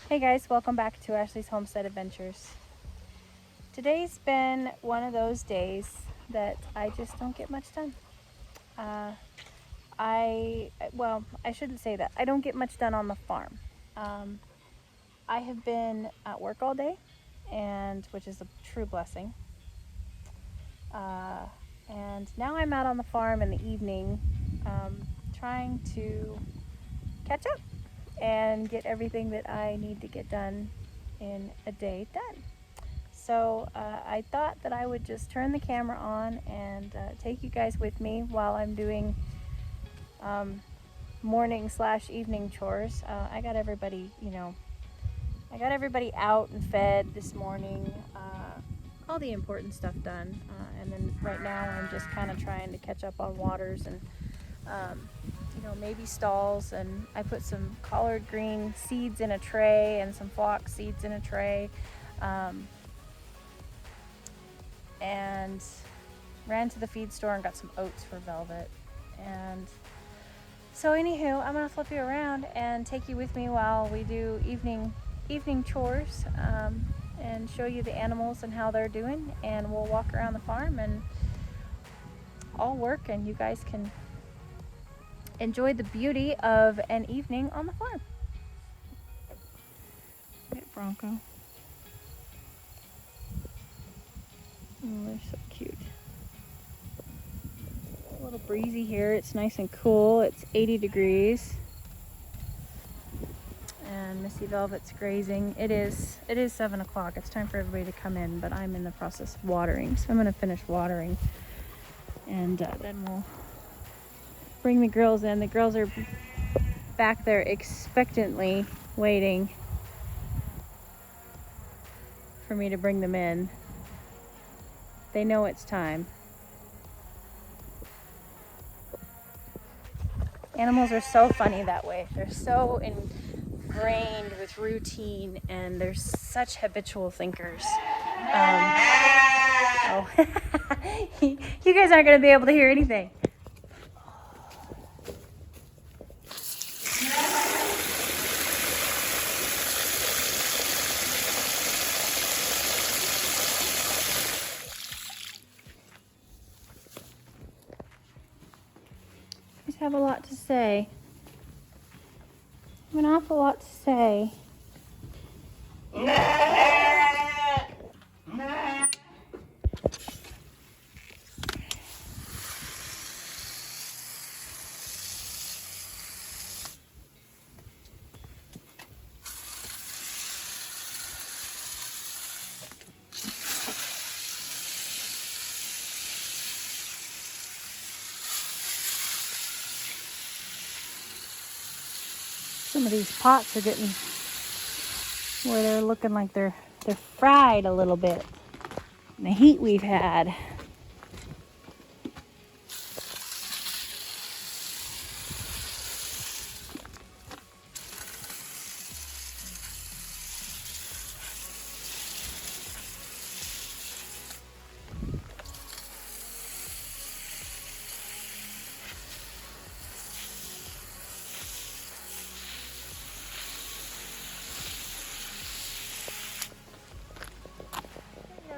Hey guys, welcome back to Ashley's Homestead Adventures. Today's been one of those days that I just don't get much done. I shouldn't say that. I don't get much done on the farm. I have been at work all day, and which is a true blessing. And now I'm out on the farm in the evening, trying to catch up and get everything that I need to get done in a day done. So I thought that I would just turn the camera on and take you guys with me while I'm doing morning/evening chores. I got everybody, out and fed this morning. All the important stuff done, and then right now I'm just kind of trying to catch up on waters and maybe stalls. And I put some collard green seeds in a tray and some phlox seeds in a tray. And ran to the feed store and got some oats for Velvet. And so anywho, I'm gonna flip you around and take you with me while we do evening chores, and show you the animals and how they're doing, and we'll walk around the farm and all work, and you guys can enjoy the beauty of an evening on the farm. Look at Bronco. Oh, they're so cute. A little breezy here. It's nice and cool. It's 80 degrees. And Missy Velvet's grazing. It is 7 o'clock. It's time for everybody to come in, but I'm in the process of watering. So I'm going to finish watering, and then we'll bring the girls in. The girls are back there expectantly waiting for me to bring them in. They know it's time. Animals are so funny that way. They're so ingrained with routine, and they're such habitual thinkers. You guys aren't going to be able to hear anything. Have a lot to say. I have an awful lot to say. Some of these pots are getting where they're looking like they're fried a little bit in the heat we've had.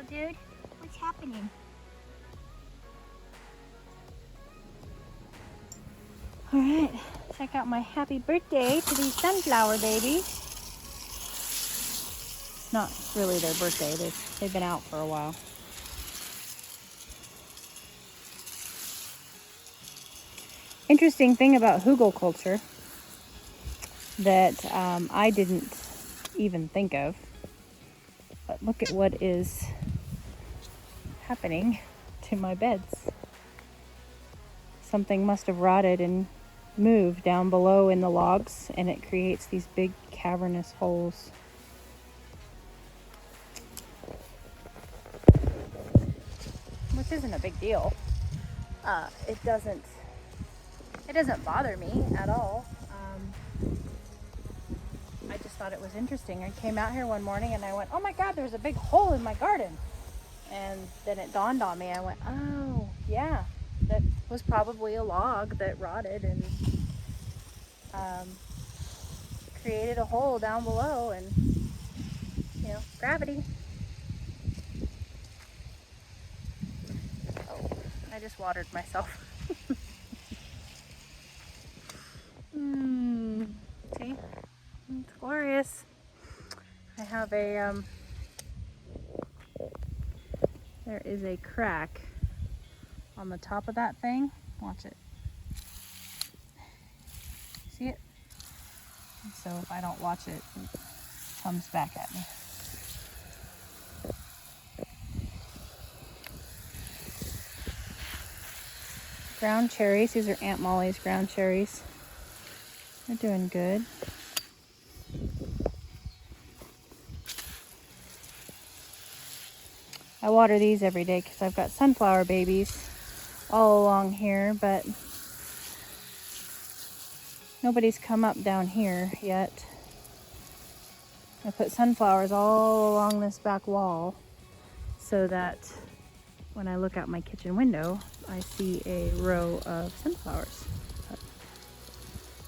Dude, what's happening? All right, check out my happy birthday to these sunflower babies. Not really their birthday. They've been out for a while. Interesting thing about hugelkultur that I didn't even think of, but look at what is happening to my beds. Something must have rotted and moved down below in the logs, and it creates these big cavernous holes. Which isn't a big deal. It doesn't bother me at all. I just thought it was interesting. I came out here one morning and I went, oh my God, there's a big hole in my garden. And then it dawned on me. I went, oh yeah, that was probably a log that rotted and created a hole down below, and you know, gravity. Oh, I just watered myself. See, it's glorious. I have a there is a crack on the top of that thing. Watch it. See it? And so if I don't watch it, it comes back at me. Ground cherries. These are Aunt Molly's ground cherries. They're doing good. I water these every day because I've got sunflower babies all along here, but nobody's come up down here yet. I put sunflowers all along this back wall so that when I look out my kitchen window, I see a row of sunflowers. But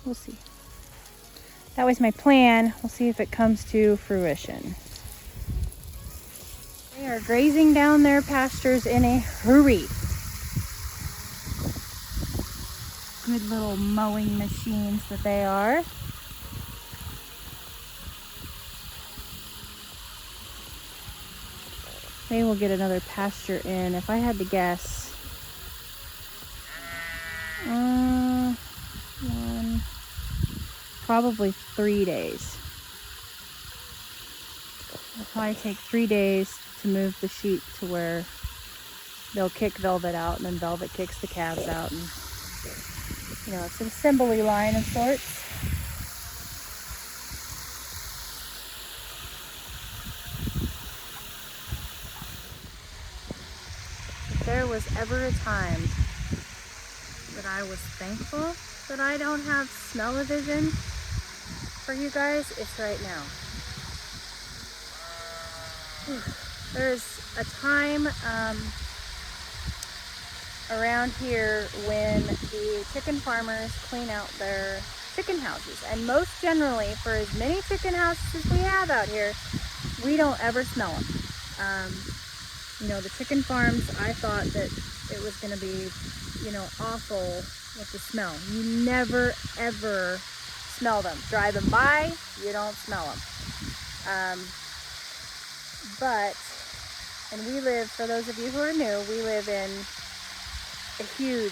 we'll see. That was my plan. We'll see if it comes to fruition. They are grazing down their pastures in a hurry. Good little mowing machines that they are. They will get another pasture in, if I had to guess, probably 3 days. It'll probably take 3 days to move the sheep to where they'll kick Velvet out, and then Velvet kicks the calves out, and you know, it's an assembly line of sorts. If there was ever a time that I was thankful that I don't have smell-o-vision for you guys, it's right now. There's a time around here when the chicken farmers clean out their chicken houses, and most generally, for as many chicken houses as we have out here, we don't ever smell them. You know, the chicken farms, I thought that it was going to be, you know, awful with the smell. You never ever smell them. Drive them by, you don't smell them. And we live, for those of you who are new, we live in a huge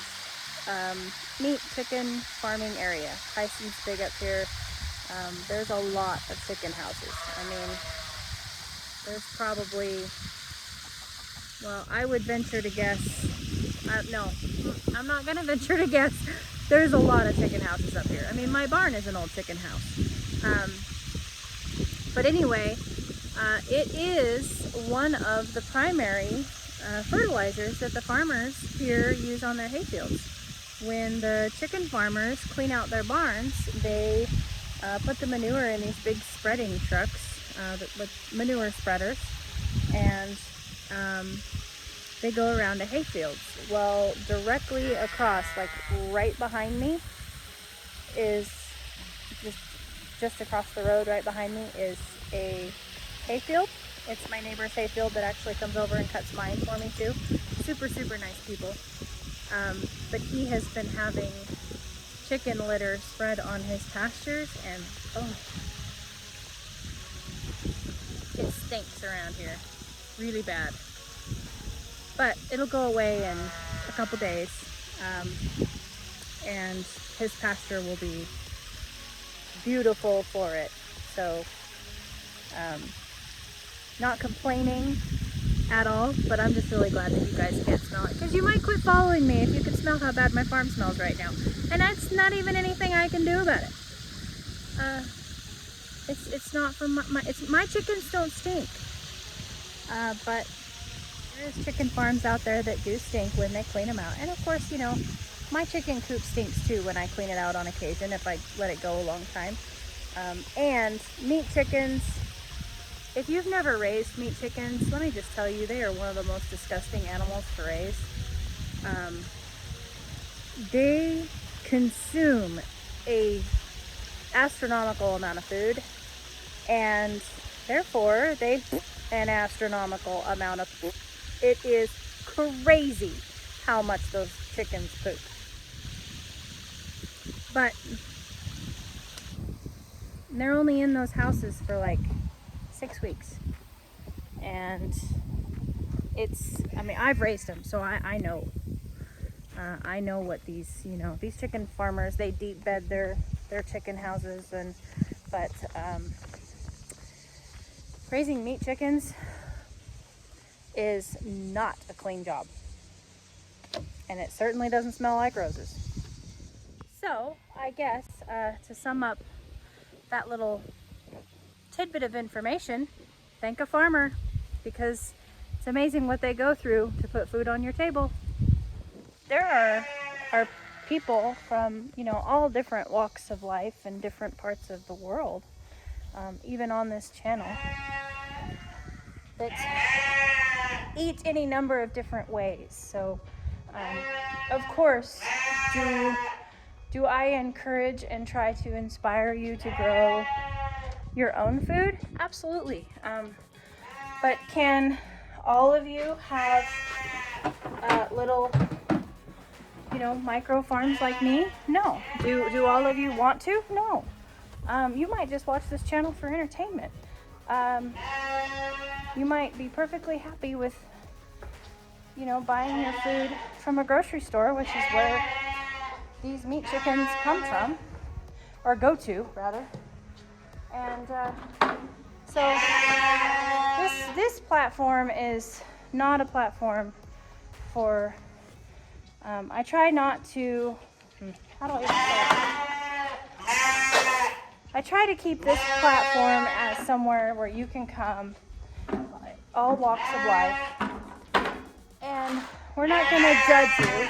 meat chicken farming area. Tyson's big up here. There's a lot of chicken houses. I mean, there's probably, well, I would venture to guess, no, I'm not going to venture to guess. There's a lot of chicken houses up here. I mean, my barn is an old chicken house. But anyway, it is one of the primary fertilizers that the farmers here use on their hayfields. When the chicken farmers clean out their barns, they put the manure in these big spreading trucks with manure spreaders, and they go around the hayfields. Well, directly across, like right behind me, is just across the road right behind me is a hayfield. It's my neighbor's hayfield that actually comes over and cuts mine for me too. Super, super nice people. But he has been having chicken litter spread on his pastures, and oh, it stinks around here really bad. But it'll go away in a couple days, and his pasture will be beautiful for it. So not complaining at all, but I'm just really glad that you guys can't smell it, because you might quit following me if you could smell how bad my farm smells right now, and that's not even anything I can do about it. It's not from my chickens don't stink, but there's chicken farms out there that do stink when they clean them out. And of course, you know, my chicken coop stinks too when I clean it out on occasion if I let it go a long time. And meat chickens, if you've never raised meat chickens, let me just tell you, they are one of the most disgusting animals to raise. They consume a astronomical amount of food, and therefore they an astronomical amount of food. It is crazy how much those chickens poop. But they're only in those houses for like 6 weeks. And it's, I mean, I've raised them, so I know. I know what these, you know, these chicken farmers, they deep bed their chicken houses, but raising meat chickens is not a clean job. And it certainly doesn't smell like roses. So, I guess, to sum up that little tidbit of information, thank a farmer, because it's amazing what they go through to put food on your table. There are people from, you know, all different walks of life and different parts of the world, even on this channel, that eat any number of different ways. So, of course, do I encourage and try to inspire you to grow your own food? Absolutely. But can all of you have little, you know, micro farms like me? No. Do all of you want to? No. You might just watch this channel for entertainment. You might be perfectly happy with, you know, buying your food from a grocery store, which is where these meat chickens come from, or go to, rather. And so this platform is not a platform for, I try not to, how do I even say it? I try to keep this platform as somewhere where you can come, all walks of life, and we're not going to judge you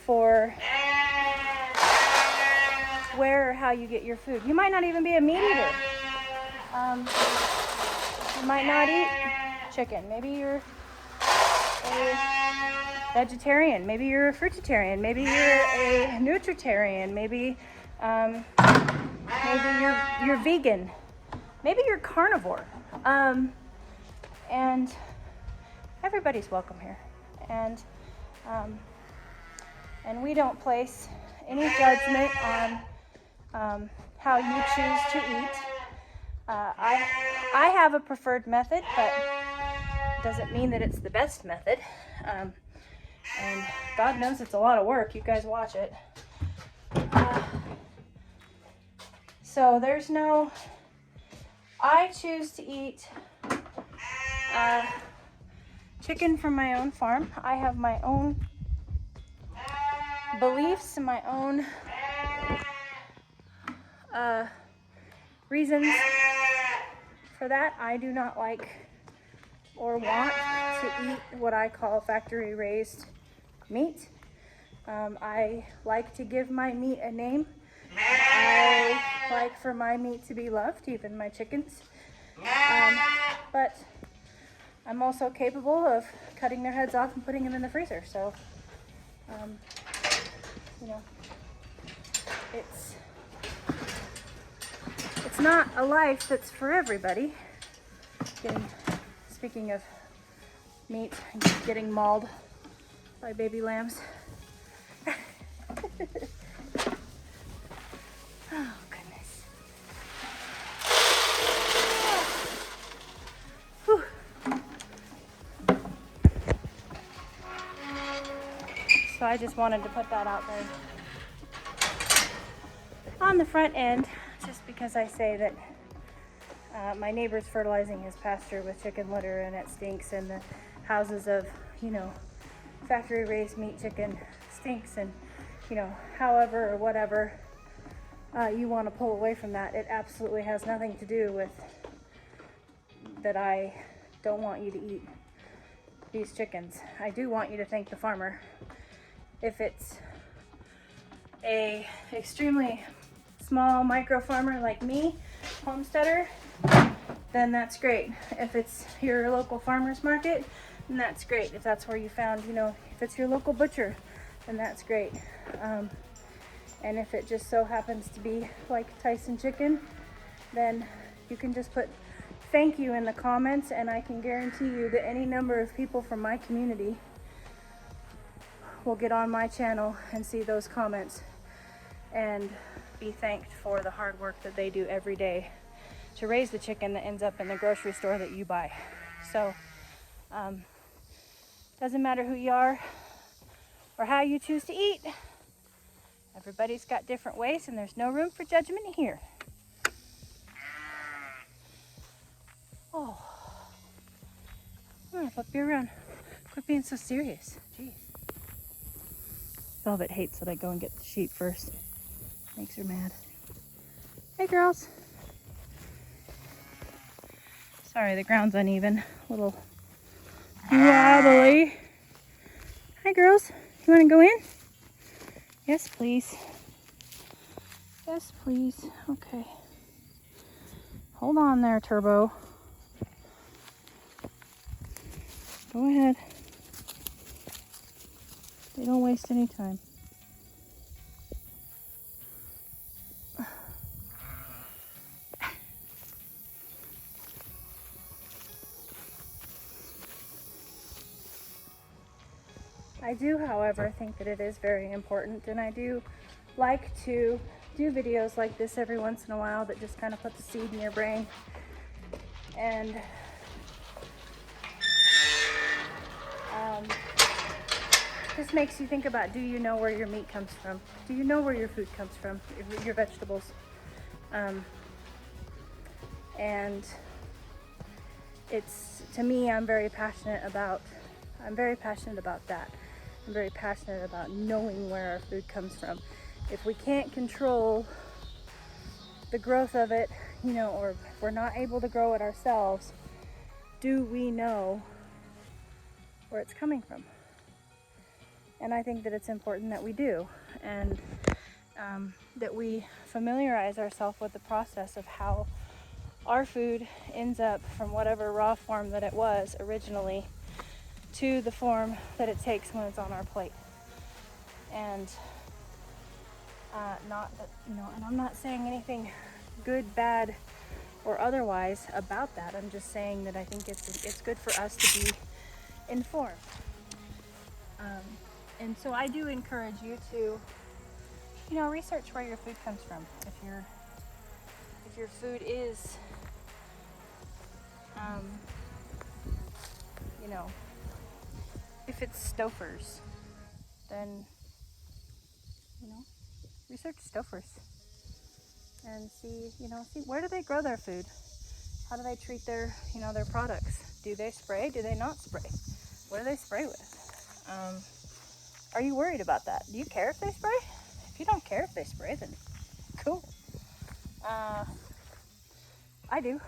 for where or how you get your food. You might not even be a meat eater. You might not eat chicken. Maybe you're a vegetarian. Maybe you're a fruitarian. Maybe you're a nutritarian. Maybe you're vegan. Maybe you're carnivore. And everybody's welcome here. And we don't place any judgment on how you choose to eat. I have a preferred method, but doesn't mean that it's the best method. And God knows it's a lot of work. You guys watch it. So there's no, I choose to eat chicken from my own farm. I have my own beliefs and my own reasons for that. I do not like or want to eat what I call factory raised meat. I like to give my meat a name. I like for my meat to be loved, even my chickens. But I'm also capable of cutting their heads off and putting them in the freezer. So, you know, it's not a life that's for everybody. Speaking of meat, getting mauled by baby lambs. Oh, goodness. Whew. So I just wanted to put that out there on the front end, just because I say that my neighbor's fertilizing his pasture with chicken litter and it stinks, and the houses of, you know, factory raised meat chicken stinks, and, you know, however or whatever you want to pull away from that, it absolutely has nothing to do with that I don't want you to eat these chickens. I do want you to thank the farmer. If it's a extremely small micro farmer like me, homesteader, then that's great. If it's your local farmer's market, then that's great. If that's where you found, you know, if it's your local butcher, then that's great. And if it just so happens to be like Tyson chicken, then you can just put thank you in the comments, and I can guarantee you that any number of people from my community will get on my channel and see those comments and be thanked for the hard work that they do every day to raise the chicken that ends up in the grocery store that you buy. So doesn't matter who you are or how you choose to eat. Everybody's got different ways, and there's no room for judgment here. Oh, I'm gonna flip you around. Quit being so serious. Jeez. Velvet hates that I go and get the sheep first. Makes her mad. Hey, girls. Sorry, the ground's uneven. A little wobbly. Hi, girls. You want to go in? Yes, please. Yes, please. Okay. Hold on there, Turbo. Go ahead. They don't waste any time. I do, however, think that it is very important, and I do like to do videos like this every once in a while that just kind of put the seed in your brain and just makes you think about, do you know where your meat comes from? Do you know where your food comes from, your vegetables? And it's, to me, I'm very passionate about that. I'm very passionate about knowing where our food comes from. If we can't control the growth of it, you know, or if we're not able to grow it ourselves, do we know where it's coming from? And I think that it's important that we do, and that we familiarize ourselves with the process of how our food ends up from whatever raw form that it was originally to the form that it takes when it's on our plate. And not that, you know, and I'm not saying anything good, bad, or otherwise about that. I'm just saying that I think it's good for us to be informed. And so I do encourage you to, you know, research where your food comes from. If your food is, you know, if it's Stouffer's, then, you know, research Stouffer's and see where do they grow their food? How do they treat their, you know, their products? Do they spray? Do they not spray? What do they spray with? Are you worried about that? Do you care if they spray? If you don't care if they spray, then cool. I do.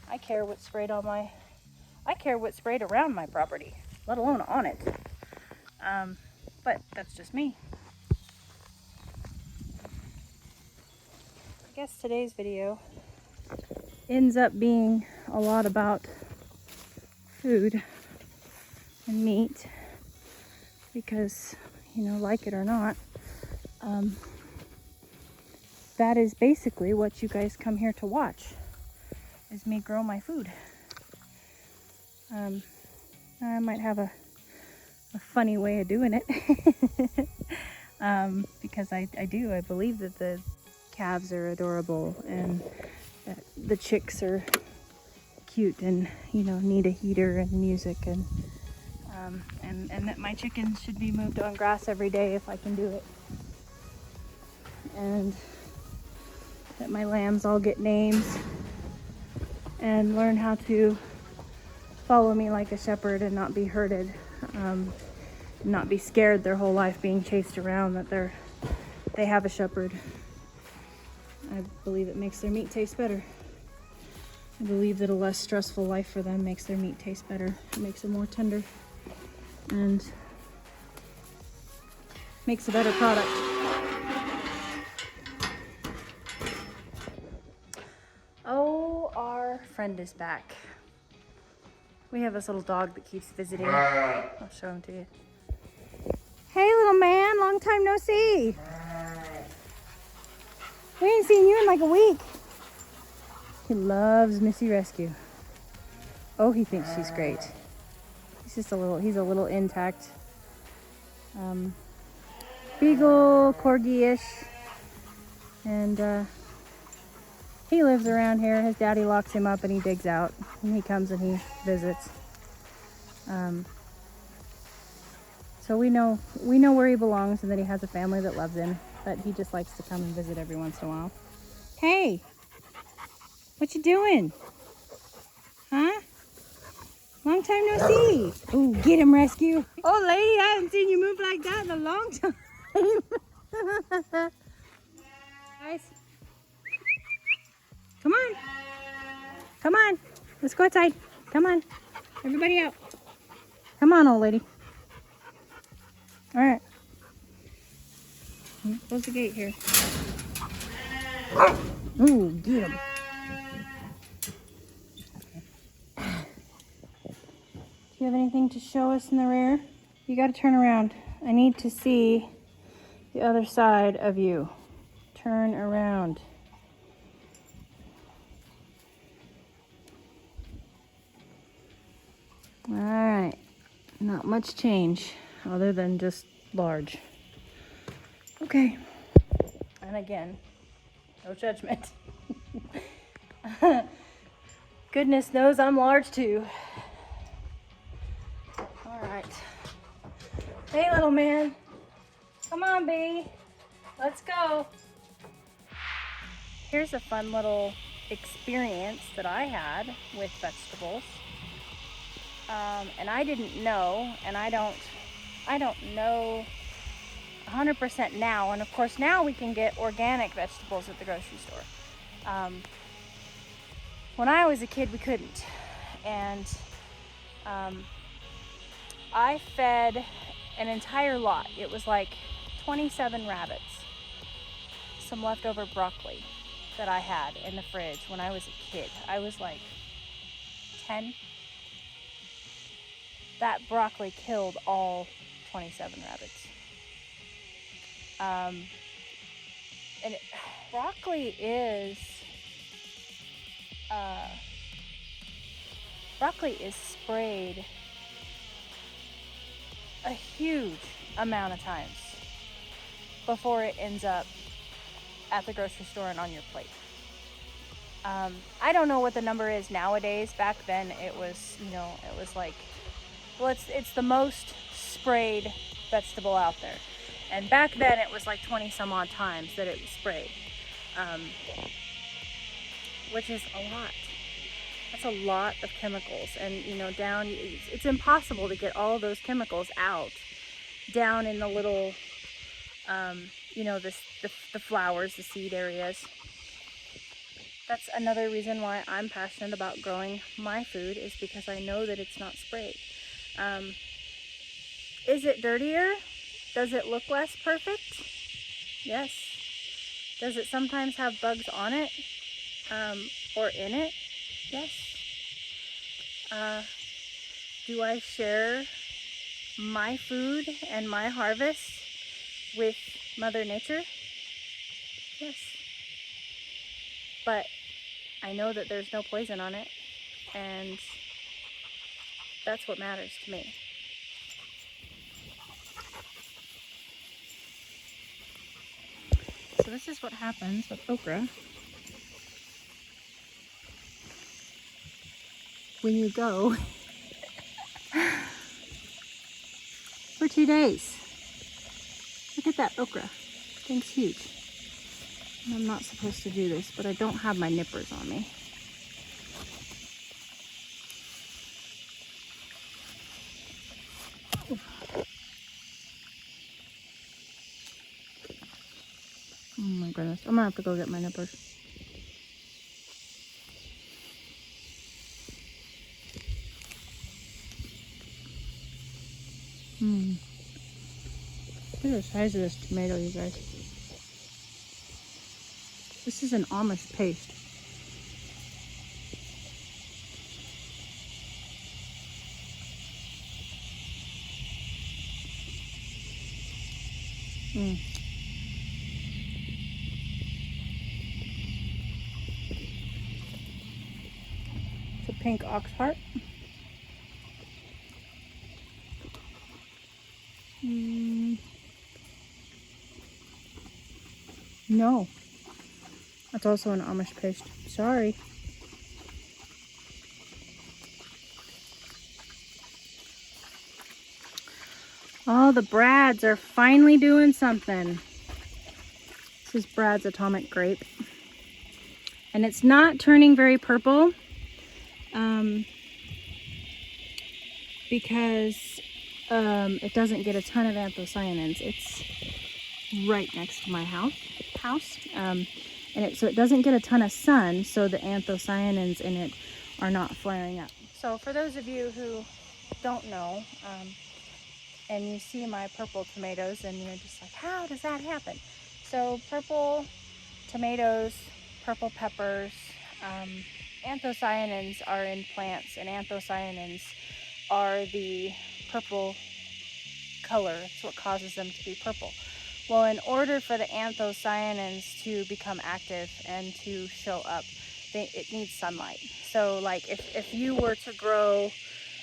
I care what's sprayed around my property, let alone on it. But that's just me. I guess today's video ends up being a lot about food and meat because, you know, like it or not, that is basically what you guys come here to watch, is me grow my food. I might have a funny way of doing it because I believe that the calves are adorable and that the chicks are cute and, you know, need a heater and music, and that my chickens should be moved on grass every day if I can do it, and that my lambs all get names and learn how to follow me like a shepherd and not be herded, not be scared their whole life being chased around, that they have a shepherd. I believe it makes their meat taste better. I believe that a less stressful life for them makes their meat taste better. It makes it more tender and makes a better product. Oh, our friend is back. We have this little dog that keeps visiting. I'll show him to you. Hey, little man, long time no see. We ain't seen you in like a week. He loves Missy Rescue. Oh, he thinks she's great. He's a little intact. Beagle, corgi-ish. And he lives around here. His daddy locks him up and he digs out. And he comes and he visits. So we know where he belongs and that he has a family that loves him. But he just likes to come and visit every once in a while. Hey, what you doing? Huh? Long time no see. Ooh, get him, Rescue. Oh, lady, I haven't seen you move like that in a long time. Guys, come on. Come on. Let's go outside. Come on. Everybody out. Come on, old lady. All right. Close the gate here. Ooh, get him. Do you have anything to show us in the rear? You got to turn around. I need to see the other side of you. Turn around. All right. Not much change other than just large. Okay. And again, no judgment. Goodness knows I'm large too. All right. Hey, little man. Come on, B. Let's go. Here's a fun little experience that I had with vegetables. And I didn't know, and I don't know 100% now. And of course, now we can get organic vegetables at the grocery store. When I was a kid, we couldn't. And I fed an entire lot. It was like 27 rabbits. Some leftover broccoli that I had in the fridge when I was a kid. I was like 10. That broccoli killed all 27 rabbits. Broccoli is sprayed a huge amount of times before it ends up at the grocery store and on your plate. I don't know what the number is nowadays. Back then it was like, well, it's the most sprayed vegetable out there. And back then it was like 20 some odd times that it was sprayed, which is a lot. That's a lot of chemicals. And, it's impossible to get all those chemicals out down in the little, the flowers, the seed areas. That's another reason why I'm passionate about growing my food, is because I know that it's not sprayed. Is it dirtier? Does it look less perfect? Yes. Does it sometimes have bugs on it? Or in it? Yes. Do I share my food and my harvest with Mother Nature? Yes. But I know that there's no poison on it, and that's what matters to me. So this is what happens with okra when you go for 2 days. Look at that okra. Thing's huge. And I'm not supposed to do this, but I don't have my nippers on me. Oh my goodness. I'm gonna have to go get my nippers. Look at the size of this tomato, you guys. This is an Amish paste. pink ox heart. No, that's also an Amish paste. Sorry. Oh, the Brads are finally doing something. This is Brad's atomic grape. And it's not turning very purple because it doesn't get a ton of anthocyanins. It's right next to my house. So it doesn't get a ton of sun, so the anthocyanins in it are not flaring up. So for those of you who don't know, and you see my purple tomatoes and you're just like, how does that happen? So purple tomatoes, purple peppers, anthocyanins are in plants, and anthocyanins are the purple color. It's what causes them to be purple. Well, in order for the anthocyanins to become active and to show up, it needs sunlight. So like if you were to grow,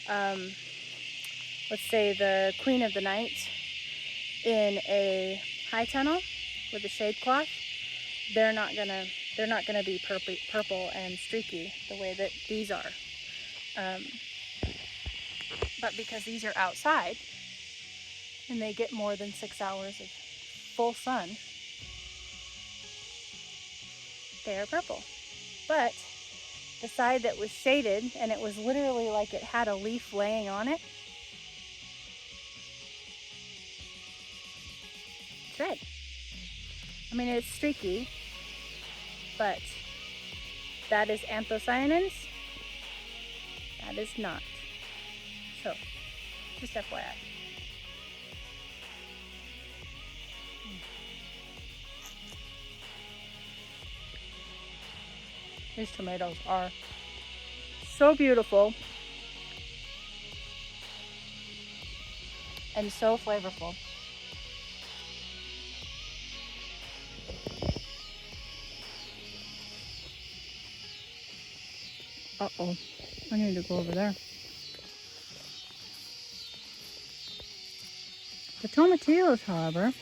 let's say the Queen of the Night in a high tunnel with a shade cloth, they're not gonna be purple and streaky the way that these are. But because these are outside and they get more than 6 hours of full sun, they are purple. But the side that was shaded, and it was literally like it had a leaf laying on it, it's red. I mean, it's streaky, but that is anthocyanins. That is not. So, just FYI. These tomatoes are so beautiful and so flavorful. Uh-oh, I need to go over there. The tomatillos, however,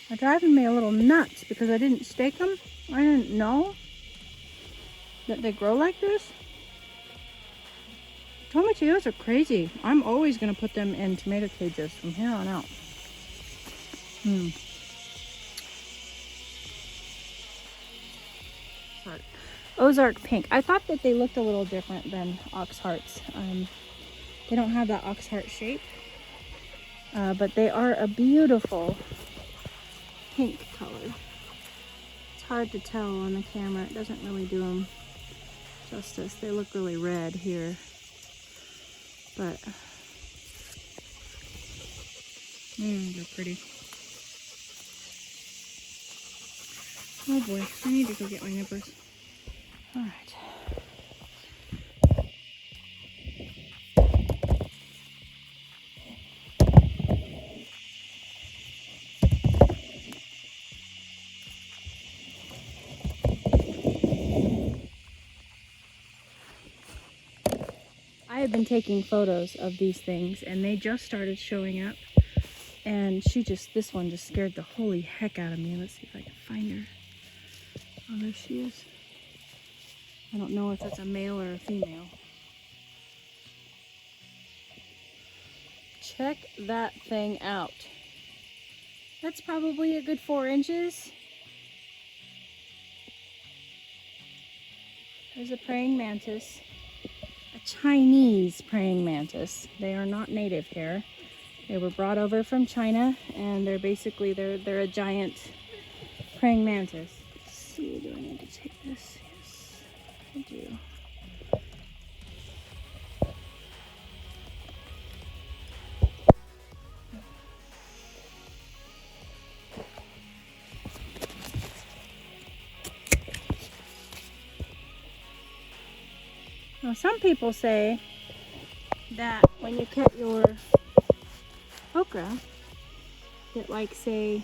are driving me a little nuts because I didn't stake them. I didn't know that they grow like this. Tomatillos are crazy. I'm always going to put them in tomato cages from here on out. Sorry. Ozark pink. I thought that they looked a little different than ox hearts. They don't have that ox heart shape, but they are a beautiful pink color. It's hard to tell on the camera. It doesn't really do them justice. They look really red here, but they're pretty. Oh boy, I need to go get my nippers. All right. I have been taking photos of these things and they just started showing up, and this one just scared the holy heck out of me. Let's see if I can find her. Oh, there she is. I don't know if that's a male or a female. Check that thing out. That's probably a good 4 inches. There's a praying mantis. A Chinese praying mantis. They are not native here. They were brought over from China, and they're basically they're a giant praying mantis. Let's see, do I need to take this? Yes, I do. Now, some people say that when you cut your okra, that like say,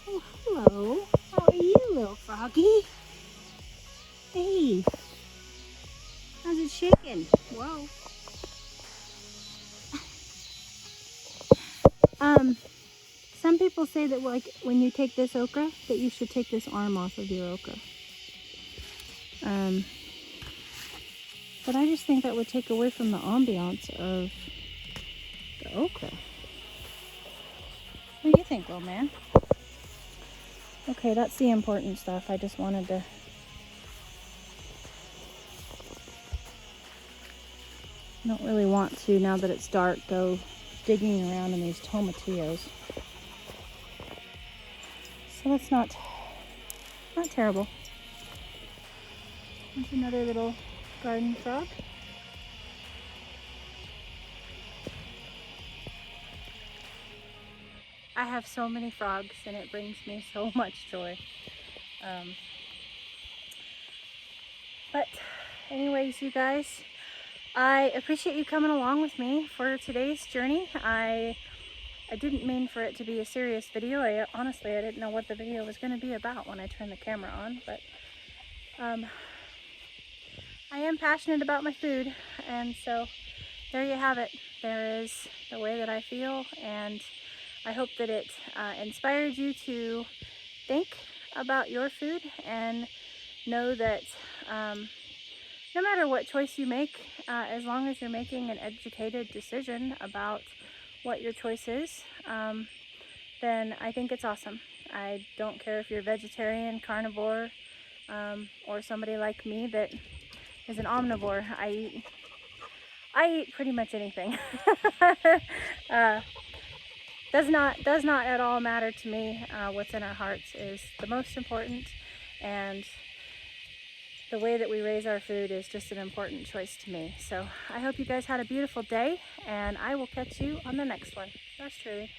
oh, hello, how are you, little froggy? Hey, how's it shaking. Whoa. Some people say that like when you take this okra, that you should take this arm off of your okra. But I just think that would take away from the ambiance of the okra. What do you think, little man? Okay, that's the important stuff. I just wanted to... I don't really want to, now that it's dark, go digging around in these tomatillos. So that's not terrible. There's another little garden frog. I have so many frogs and it brings me so much joy. But anyways, you guys, I appreciate you coming along with me for today's journey. I didn't mean for it to be a serious video. Honestly, I didn't know what the video was going to be about when I turned the camera on, but I am passionate about my food, and so there you have it. There is the way that I feel, and I hope that it inspired you to think about your food and know that no matter what choice you make, as long as you're making an educated decision about what your choice is, then I think it's awesome. I don't care if you're vegetarian, carnivore, or somebody like me that is an omnivore. I eat pretty much anything. Does not at all matter to me. What's in our hearts is the most important, and the way that we raise our food is just an important choice to me. So I hope you guys had a beautiful day, and I will catch you on the next one. Yours truly.